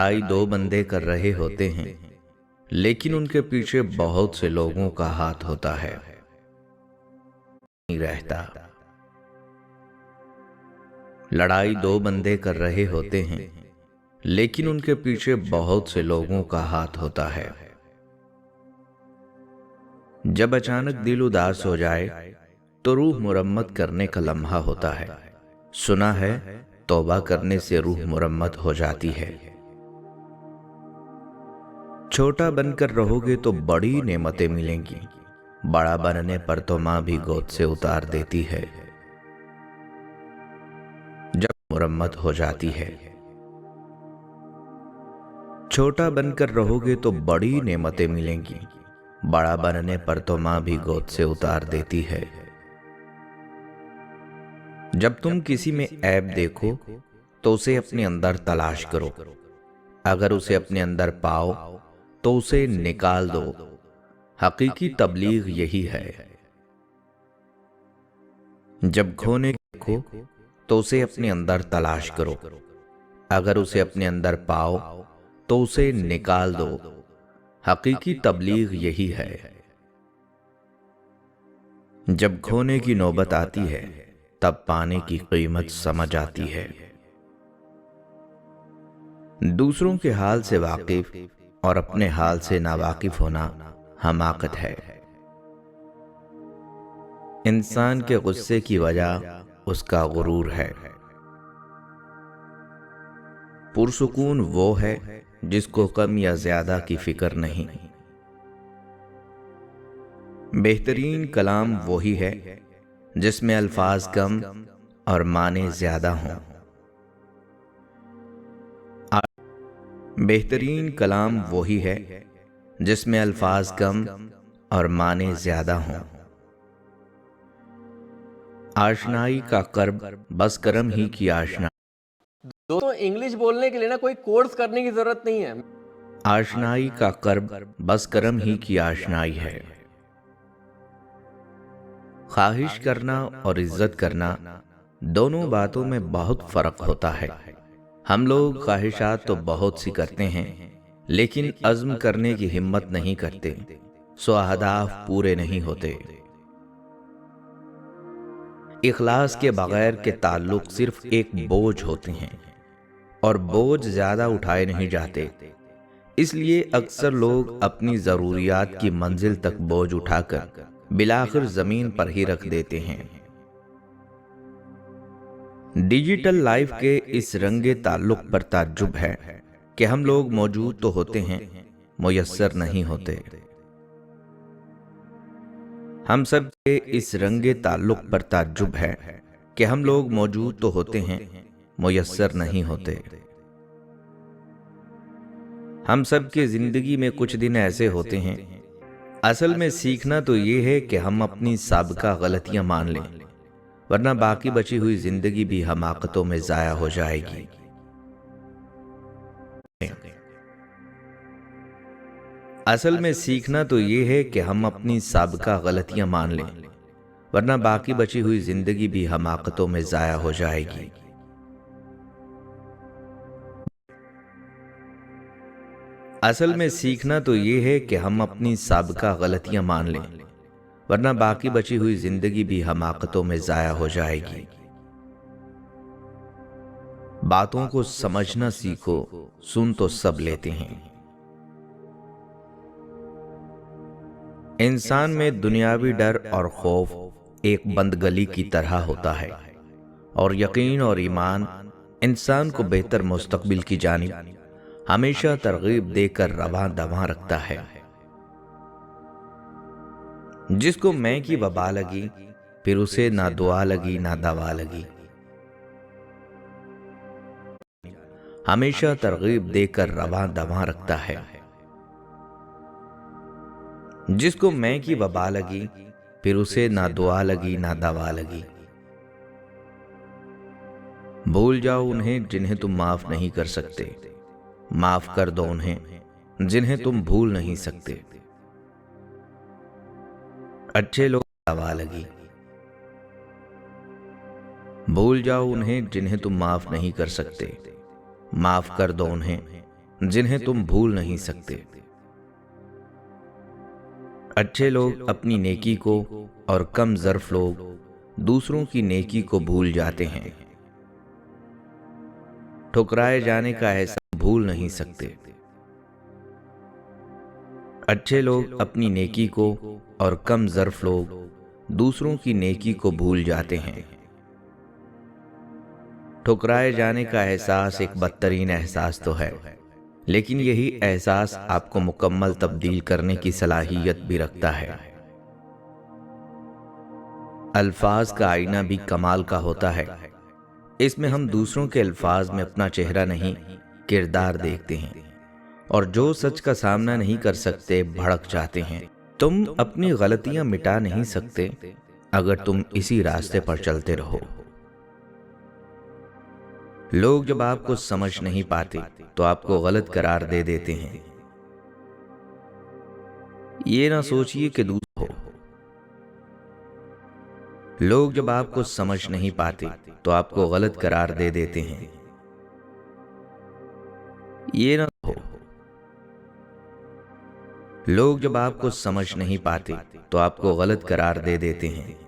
लड़ाई दो बंदे कर रहे होते हैं, लेकिन उनके पीछे बहुत से लोगों का हाथ होता है। नहीं रहता। लड़ाई दो बंदे कर रहे होते हैं, लेकिन उनके पीछे बहुत से लोगों का हाथ होता है। जब अचानक दिल उदास हो जाए तो रूह मुरम्मत करने का लम्हा होता है। सुना है तौबा करने से रूह मुरम्मत हो जाती है। छोटा बनकर रहोगे तो बड़ी नेमतें मिलेंगी, बड़ा बनने पर तो माँ भी गोद से उतार देती है जब मुरम्मत हो जाती है। छोटा बनकर रहोगे तो बड़ी नेमतें मिलेंगी, बड़ा बनने पर तो माँ भी गोद से उतार देती है। जब तुम किसी में ऐब देखो तो उसे अपने अंदर तलाश करो। अगर उसे अपने अंदर पाओ तो उसे निकाल दो। हकीकी तबलीग यही है। जब खोने देखो तो उसे अपने अंदर तलाश करो। अगर उसे अपने अंदर पाओ तो उसे निकाल दो। हकीकी तबलीग यही है। जब खोने की नौबत आती है तब पाने की कीमत समझ आती है। दूसरों के हाल से वाकिफ और अपने हाल से नावाकिफ होना हमाकत है। इंसान के गुस्से की वजह उसका गुरूर है। पुरसुकून वो है जिसको कम या ज्यादा की फिक्र नहीं। बेहतरीन कलाम वही है जिसमें अल्फाज कम और माने ज्यादा हों। बेहतरीन कलाम वही है जिसमें अल्फाज कम और माने ज्यादा हों। आशनाई का कर्ब बस करम ही की आशना। दोस्तों, इंग्लिश बोलने के लिए ना कोई कोर्स करने की जरूरत नहीं है। आशनाई का कर्ब बस करम ही की आशनाई है। ख्वाहिश करना और इज्जत करना दोनों बातों में बहुत फर्क होता है। हम लोग ख्वाहिशात तो बहुत सी करते हैं, लेकिन अज़्म करने की हिम्मत नहीं करते, सो अहदाफ पूरे नहीं होते। इखलास के बगैर के ताल्लुक सिर्फ एक बोझ होते हैं और बोझ ज्यादा उठाए नहीं जाते। इसलिए अक्सर लोग अपनी जरूरियात की मंजिल तक बोझ उठाकर बिलाखिर जमीन पर ही रख देते हैं। डिजिटल लाइफ के इस रंगे ताल्लुक पर ताज्जुब है कि हम लोग मौजूद तो होते हैं, मुयस्सर नहीं होते। हम सब के इस रंगे ताल्लुक पर ताज्जुब है कि हम लोग मौजूद तो होते हैं, मुयस्सर नहीं होते। हम सब के जिंदगी में कुछ दिन ऐसे होते हैं। असल में सीखना तो ये है कि हम अपनी साबिका गलतियां मान लें, वरना बाकी बची हुई जिंदगी भी हमाकतों में जाया हो जाएगी। असल में सीखना तो ये है कि हम अपनी साबिका गलतियां मान लें, वरना बाकी बची हुई जिंदगी भी हमाकतों में जाया हो जाएगी। असल में सीखना तो ये है कि हम अपनी साबिका गलतियां मान लें, वरना बाकी बची हुई जिंदगी भी हमाकतों में जाया हो जाएगी। बातों को समझना सीखो, सुन तो सब लेते हैं। इंसान में दुनियावी डर और खौफ एक बंद गली की तरह होता है, और यकीन और ईमान इंसान को बेहतर मुस्तकबिल की जानिब हमेशा तरगीब देकर रवां दवां रखता है। जिसको मैं की वबा लगी, फिर उसे ना दुआ लगी ना दवा लगी। हमेशा तरगीब देकर रवां दवां रखता है। जिसको मैं की वबा लगी, फिर उसे ना दुआ लगी ना दवा लगी। भूल जाओ उन्हें जिन्हें तुम माफ नहीं कर सकते, माफ कर दो उन्हें जिन्हें तुम भूल नहीं सकते। अच्छे लोग दवा लगी। भूल जाओ उन्हें जिन्हें तुम माफ नहीं कर सकते, माफ कर दो उन्हें जिन्हें तुम भूल नहीं सकते। अच्छे लोग अपनी नेकी को और कम ज़र्फ लोग दूसरों की नेकी को भूल जाते हैं। ठुकराए जाने का एहसास भूल नहीं सकते। अच्छे लोग अपनी नेकी को और कम ज़र्फ लोग दूसरों की नेकी को भूल जाते हैं। ठुकराए जाने का एहसास एक बदतरीन एहसास तो है, लेकिन यही एहसास आपको मुकम्मल तब्दील करने की सलाहियत भी रखता है। अल्फाज का आईना भी कमाल का होता है। इसमें हम दूसरों के अल्फाज में अपना चेहरा नहीं, किरदार देखते हैं, और जो सच का सामना नहीं कर सकते भड़क जाते हैं। तुम अपनी गलतियां मिटा नहीं सकते अगर तुम इसी रास्ते पर चलते रहो। लोग जब आपको समझ नहीं पाते तो आपको गलत करार दे देते हैं। ये ना सोचिए कि दूसरा हो। लोग जब आपको समझ नहीं पाते तो आपको गलत करार दे देते हैं। ये ना हो। लोग जब आपको समझ नहीं पाते तो आपको गलत करार दे देते हैं।